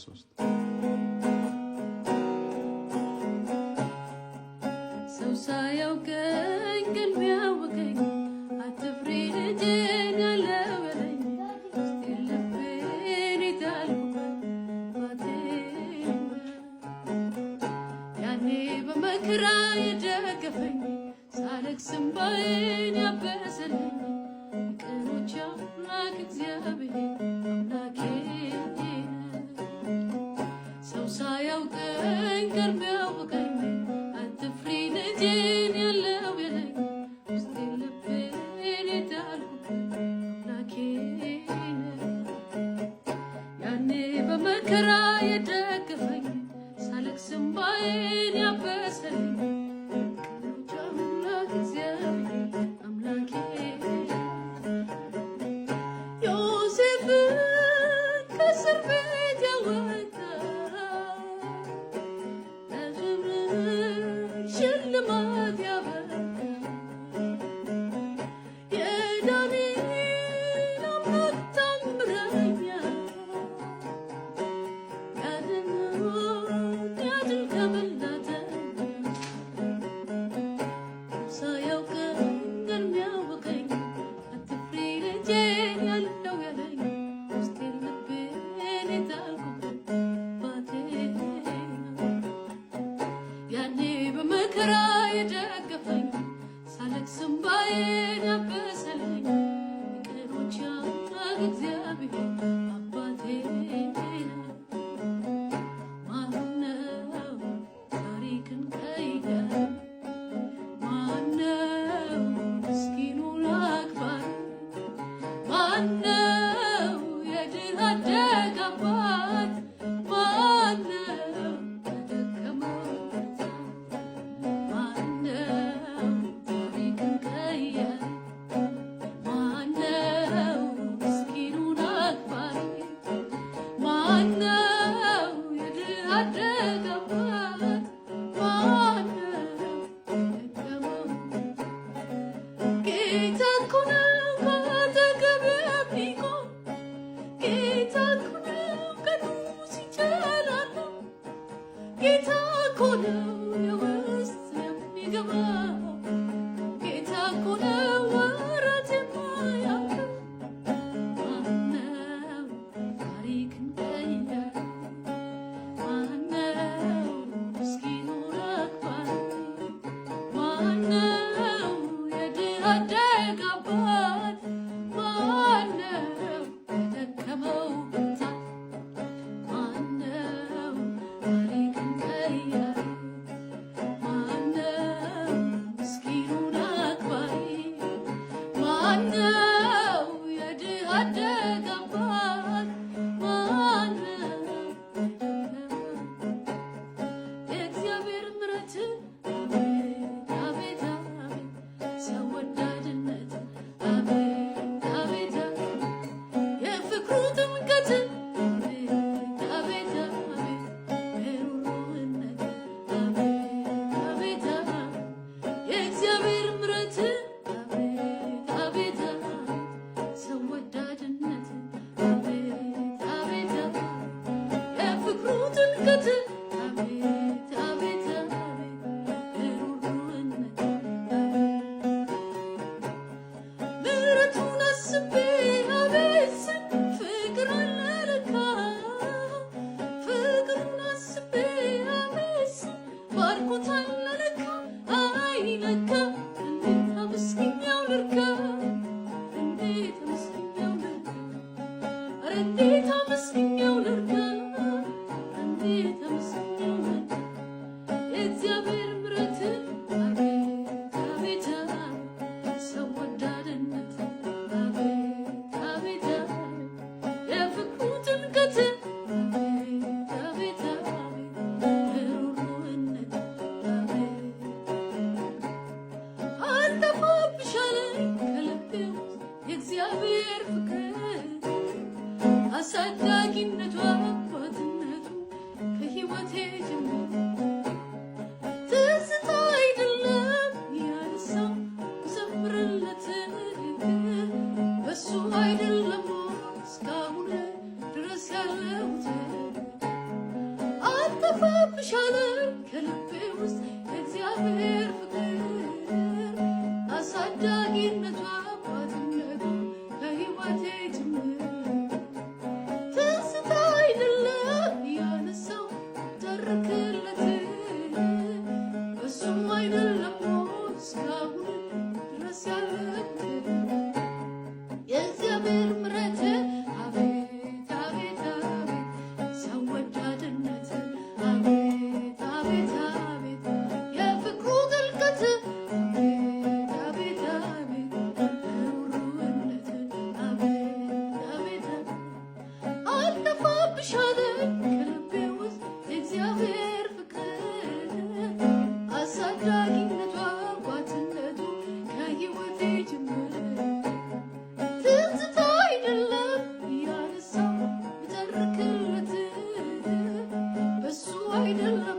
3 ሰው ሳያውቀኝ ግን ቢያውቀኝ አትፍሪ ልጄን ያለው በለኝ እስቲ ልቤን የጣልኩበት ባቴን ያኔ በመከራ የደገፈኝ ሳለቅስ እንባዬን ያበሰልኝ የቅኖች አምላክ እግዚአብሔር አምላኬ ሰው ሳያውቀኝ ግን ቢያውቀኝ አትፍሪ ልጄን ያለው በለኝ እስቲ ልቤን የጣልኩበት አምላኬ ያኔ በመከራ የደገፈኝ ሳለቅስ እንባዬን ያበሰልኝ የቅኖች አምላክ እግዚአብሔር አምላኬ ዮሴፍን ከእስር ቤት ያወጣ ሽልማት ያበቃ የዳንኤል አምላክ ታምረኛ ያድን ከበላተኛ ሳያውቀኝ ግን ሚያውቀኝ አትፍሪ ልጄን ያለው ያለኝ ውስጤን ልቤን የጣልኩበት ባቴን ያኔ በመከራ የደገፈኝ ሳለቅስ እንባዬን ያበሰልኝ የቅኖች አምላክ እግዚአብሔር አባቴ ማነው ታሪክን ቀየረ? ማነው ምስኪኑን አክባሪ? ማነው የድሃ አደግ አባት? ማነው የደከመው ማነው ታሪክን ቀየረ? ማነው ምስኪኑን አክባሪ? ማነው የድሃ አደግ አባት? ማነው የደከመው? ጌታ እኮ ነው ካጠገቤ የሚቆም ጌታ እኮ ነው ቀኑ ሲጨላልም ጌታ እኮ ነው የውስጥ የሚገባው ጌታ እኮ ነው ወራት የማያልፍ ማነው ታሪክን ቀየረ? ማነው ምስኪኑን አክባሪ? ማነው የድሃ አደግ አባት? ማነው የደከመው ብርታት? ማነው ታሪክን ቀየረ? አልጠፋብሻለኝ ከልቤ ውስጥ የእግዚአብሔር ፍቅር አሳዳጊነቷ አባትነቱ ከሕይወቴ ጅምር ትዝታ አይደለም ያነሳው ተርክለት እሱም አይደለም እስካሁን ድረስ ያለበት የእግዚአብሔር ምሕረት አቤት አቤት አቤት ሰው ወዳድነት አቤት አቤት አቤት የፍቅሩ ጥልቀት አቤት አቤት አቤት ሩህሩህነት አቤት አቤት አልጠፋብሻለኝ ከልቤ ውስጥ የእግዚአብሔር ፍቅር አሳዳጊነቷ አባትነቱ ከሕይወቴ ጅምር ትዝታ አይደለም ያነሳው ተርክለት በሱ አይደለም